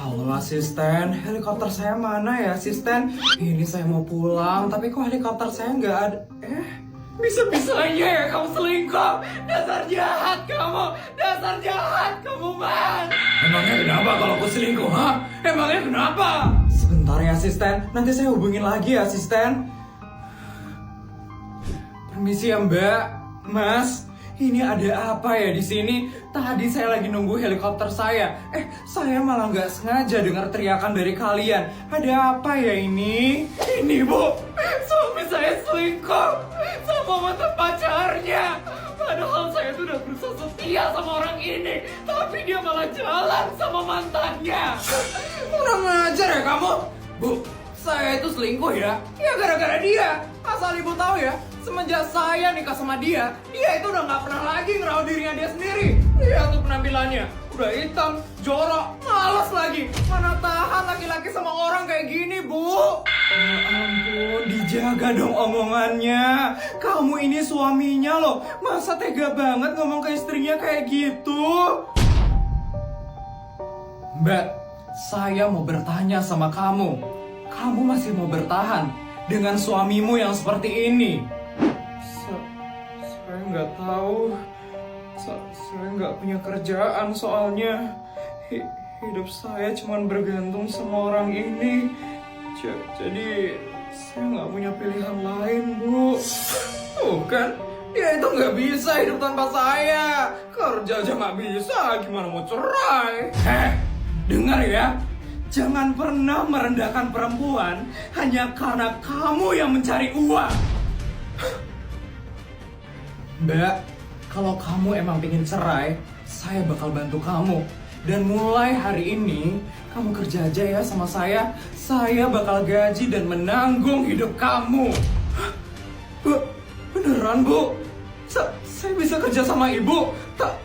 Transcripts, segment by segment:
Halo asisten, helikopter saya mana ya asisten? Ini saya mau pulang, tapi kok helikopter saya nggak ada? Bisa-bisanya ya kamu selingkuh. Dasar jahat kamu, man. Emangnya kenapa kalau aku selingkuh, ha? Emangnya kenapa? Sebentar ya asisten, nanti saya hubungin lagi ya asisten. Permisi ya mbak, mas. Ini ada apa ya di sini? Tadi saya lagi nunggu helikopter saya. Saya malah nggak sengaja dengar teriakan dari kalian. Ada apa ya ini? Ini bu, suami saya selingkuh sama mantan pacarnya. Padahal saya tuh udah berusaha setia sama orang ini, tapi dia malah jalan sama mantannya. Kurang ajar ya kamu, bu. Saya itu selingkuh ya gara-gara dia. Asal ibu tahu ya, semenjak saya nikah sama dia itu udah nggak pernah lagi ngerawat dirinya dia sendiri. Lihat tuh penampilannya, udah hitam, jorok, malas lagi. Mana tahan laki-laki sama orang kayak gini, bu. Ya ampun, dijaga dong omongannya. Kamu ini suaminya loh, masa tega banget ngomong ke istrinya kayak gitu? Mbak, saya mau bertanya sama kamu. Kamu masih mau bertahan dengan suamimu yang seperti ini? Saya nggak tahu. Saya nggak punya kerjaan soalnya. Hidup saya cuma bergantung sama orang ini. Jadi saya nggak punya pilihan lain, bu. Tuh kan, dia itu nggak bisa hidup tanpa saya. Kerja aja nggak bisa, gimana mau cerai? Dengar ya. Jangan pernah merendahkan perempuan hanya karena kamu yang mencari uang. Mbak, kalau kamu emang pengen cerai, saya bakal bantu kamu. Dan mulai hari ini, kamu kerja aja ya sama saya. Saya bakal gaji dan menanggung hidup kamu. Bu, beneran bu? Saya bisa kerja sama ibu,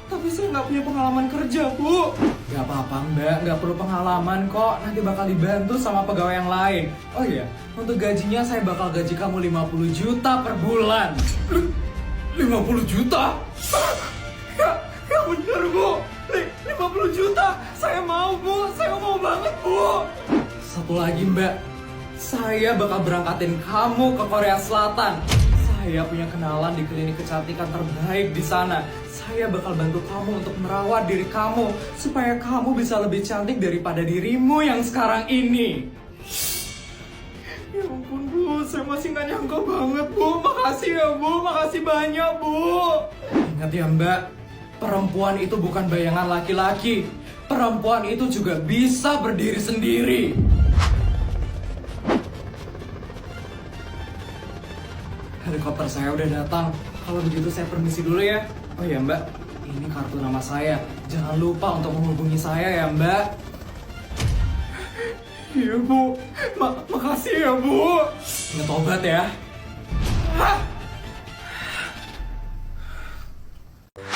tapi saya nggak punya pengalaman kerja, bu. Gak apa-apa mbak, nggak perlu pengalaman kok. Nanti bakal dibantu sama pegawai yang lain. Oh iya, untuk gajinya saya bakal gaji kamu 50 juta per bulan. 50 juta? Ya bener bu, 50 juta. Saya mau bu, saya mau banget bu. Satu lagi mbak, saya bakal berangkatin kamu ke Korea Selatan. Saya punya kenalan di klinik kecantikan terbaik di sana. Saya bakal bantu kamu untuk merawat diri kamu supaya kamu bisa lebih cantik daripada dirimu yang sekarang ini. Ya ampun bu, saya masih gak nyangka banget bu. Makasih ya bu, makasih banyak bu. Ingat ya mbak, perempuan itu bukan bayangan laki-laki. Perempuan itu juga bisa berdiri sendiri. Helikopter saya udah datang. Kalau begitu saya permisi dulu ya. Oh ya mbak, ini kartu nama saya. Jangan lupa untuk menghubungi saya ya mbak. Iya bu, makasih ya bu. Ingat obat ya.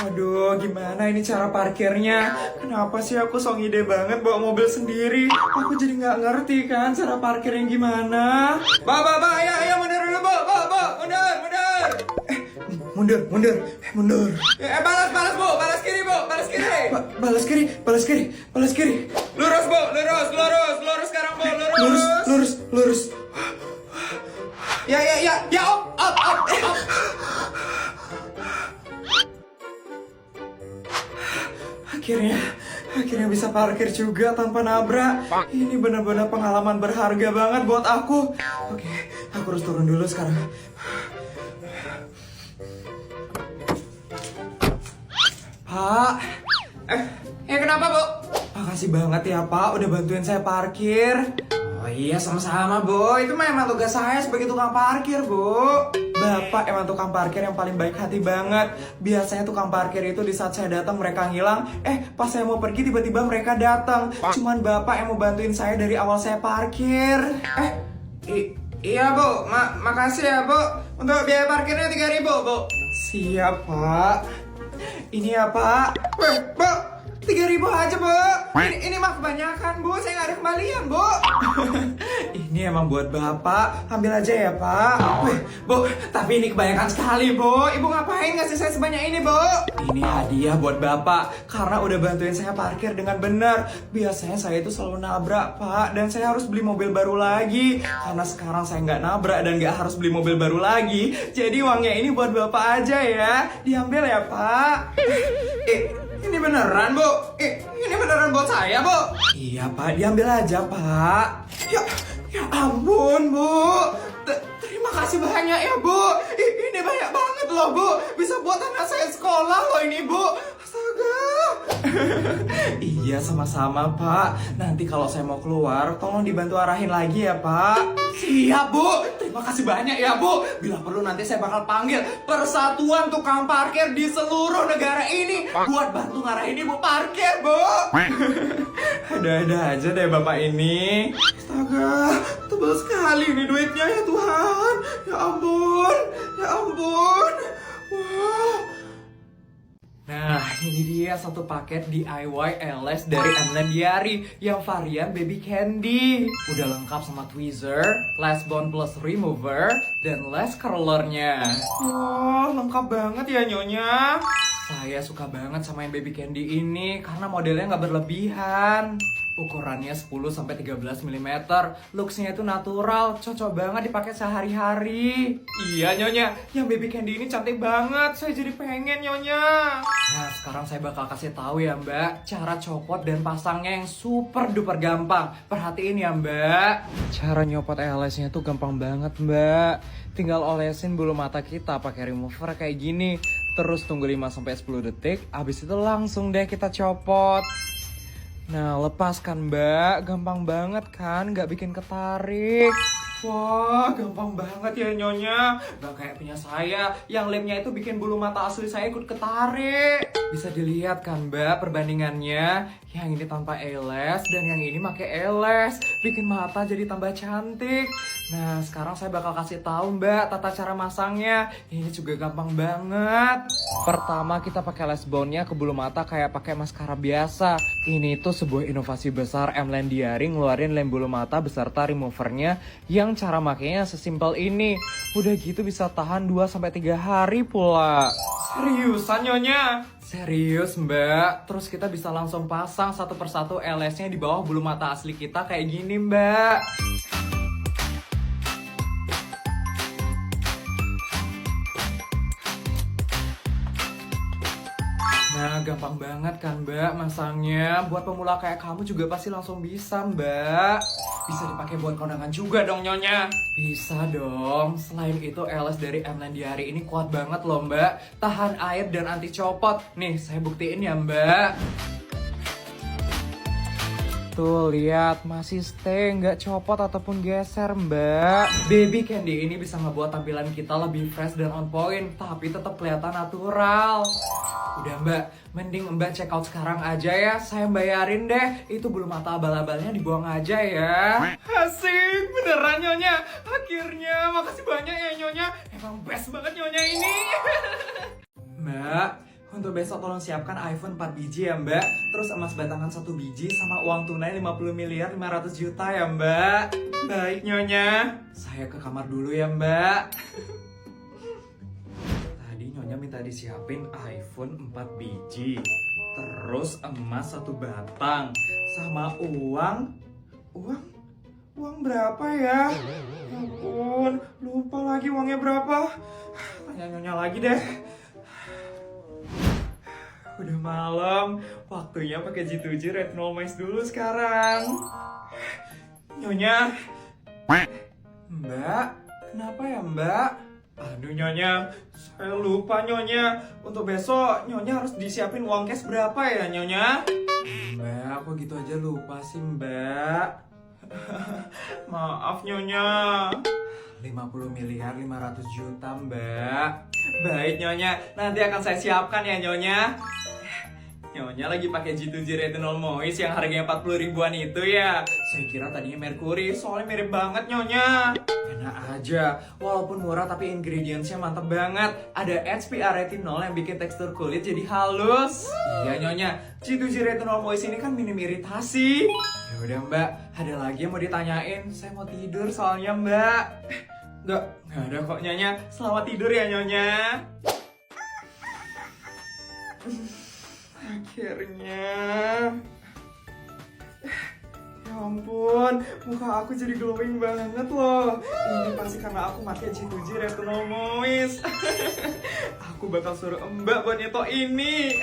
Aduh, gimana ini cara parkirnya? Kenapa sih aku sok ide banget bawa mobil sendiri? Aku jadi nggak ngerti kan cara parkirnya gimana. Ba, ayo mundur dulu, bu, mundur. Mundur. Balas bu, balas kiri bu, balas kiri. Balas kiri. Lurus bu, lurus sekarang bu, lurus. Ya, up. Akhirnya bisa parkir juga tanpa nabrak. Ini benar-benar pengalaman berharga banget buat aku. Oke, aku harus turun dulu sekarang. Pak, kenapa bu? Makasih banget ya pak, udah bantuin saya parkir. Oh iya, sama-sama bu. Itu memang tugas saya sebagai tukang parkir bu. Bapak emang tukang parkir yang paling baik hati banget. Biasanya tukang parkir itu di saat saya datang mereka ngilang. Pas saya mau pergi tiba-tiba mereka datang. Cuman bapak yang mau bantuin saya dari awal saya parkir. Iya bu, makasih ya bu. Untuk biaya parkirnya 3.000 bu. Siap pak. Ini ya pak. Bu, 3.000 aja bu. Ini mah kebanyakan bu, saya nggak ada kembalian bu. Ini Ini emang buat Bapak, ambil aja ya Pak. Wih, Bu, tapi ini kebanyakan sekali Bu. Ibu ngapain ngasih saya sebanyak ini Bu? Ini hadiah buat Bapak, karena udah bantuin saya parkir dengan benar. Biasanya saya itu selalu nabrak Pak, dan saya harus beli mobil baru lagi. Karena sekarang saya nggak nabrak dan nggak harus beli mobil baru lagi. Jadi uangnya ini buat Bapak aja ya. Diambil ya Pak. Ini beneran Bu? Ini beneran buat saya Bu? Iya Pak, diambil aja Pak. Ya ampun Bu. Terima kasih banyak ya Bu. Ini banyak banget loh Bu. Bisa buat anak saya sekolah loh ini Bu. Astaga. Iya sama-sama Pak. Nanti kalau saya mau keluar, tolong dibantu arahin lagi ya Pak. Siap Bu. Terima kasih banyak ya Bu. Bila perlu nanti saya bakal panggil persatuan tukang parkir di seluruh negara ini buat bantu ngarahin ibu parkir Bu. Ada-ada aja deh Bapak ini. Astaga, tebal sekali ini duitnya ya Tuhan. Ya ampun, ya ampun. Wow. Nah, ini dia satu paket DIY LS dari Emlen Diary yang varian Baby Candy. Udah lengkap sama tweezer, lash bond plus remover, dan lash curlernya. Wah, lengkap banget ya Nyonya. Saya suka banget sama yang Baby Candy ini karena modelnya nggak berlebihan. Ukurannya 10-13 mm. Looksnya itu natural, cocok banget dipakai sehari-hari. Iya Nyonya, yang Baby Candy ini cantik banget. Saya jadi pengen Nyonya. Nah sekarang saya bakal kasih tahu ya Mbak, cara copot dan pasangnya yang super duper gampang. Perhatiin ya Mbak. Cara nyopot LS-nya tuh gampang banget Mbak. Tinggal olesin bulu mata kita pakai remover kayak gini. Terus tunggu 5-10 detik, abis itu langsung deh kita copot. Nah, lepaskan Mbak, gampang banget kan, nggak bikin ketarik. Wah, gampang banget ya Nyonya. Gak kayak punya saya, yang lemnya itu bikin bulu mata asli saya ikut ketarik. Bisa dilihat kan Mbak perbandingannya. Yang ini tanpa eles dan yang ini pakai eles. Bikin mata jadi tambah cantik. Nah, sekarang saya bakal kasih tahu Mbak tata cara masangnya. Ini juga gampang banget. Pertama kita pakai lash bondnya ke bulu mata kayak pakai maskara biasa. Ini tuh sebuah inovasi besar Emlen Diary ngeluarin lem bulu mata beserta removernya yang cara makainya sesimpel ini. Udah gitu bisa tahan 2-3 hari pula. Seriusan Nyonya? Serius Mbak. Terus kita bisa langsung pasang satu persatu LS-nya di bawah bulu mata asli kita kayak gini Mbak. Nah, gampang banget kan Mbak masangnya. Buat pemula kayak kamu juga pasti langsung bisa Mbak. Bisa dipakai buat kondangan juga dong Nyonya. Bisa dong. Selain itu LS dari Emlen Diary ini kuat banget loh Mbak. Tahan air dan anti copot. Nih saya buktiin ya Mbak. Tuh lihat masih stay, nggak copot ataupun geser Mbak. Baby Candy ini bisa ngebuat tampilan kita lebih fresh dan on point, tapi tetap kelihatan natural. Udah Mbak, mending Mbak check out sekarang aja ya. Saya bayarin deh. Itu bulu mata abal-abalnya dibuang aja ya. Asik, beneran Nyonya. Akhirnya, makasih banyak ya Nyonya. Emang best banget Nyonya ini. Mbak, untuk besok tolong siapkan iPhone 4 biji ya Mbak. Terus emas batangan 1 biji sama uang tunai 50 miliar 500 juta ya Mbak. Baik Nyonya. Saya ke kamar dulu ya Mbak. Nyonya minta disiapin iPhone 4 biji, terus emas 1 batang, sama uang berapa ya? Ya ampun, lupa lagi uangnya berapa. Tanya Nyonya lagi deh. Udah malam, waktunya pakai G2G Retinol Max dulu sekarang. Nyonya. Mbak, kenapa ya Mbak? Aduh Nyonya, saya lupa Nyonya. Untuk besok Nyonya harus disiapin uang cash berapa ya Nyonya? Mbak, kok gitu aja lupa sih Mbak? Maaf Nyonya. 50 miliar 500 juta Mbak. Baik Nyonya, nanti akan saya siapkan ya Nyonya. Nyonya lagi pakai G2G Retinol Moist yang harganya 40 ribuan itu ya? Saya kira tadinya Mercury, soalnya mirip banget Nyonya. Enak aja, walaupun murah tapi ingredientsnya mantep banget. Ada HPR Retinol yang bikin tekstur kulit jadi halus. Iya Nyonya, G2G Retinol Moist ini kan minim iritasi. Ya udah Mbak, ada lagi yang mau ditanyain? Saya mau tidur soalnya Mbak. Nggak ada kok Nyonya. Selamat tidur ya Nyonya. Akhirnya. Ya ampun, muka aku jadi glowing banget loh. Ini pasti karena aku pakai G2G Retinol Moist. Aku bakal suruh Mbak buat nyetok ini.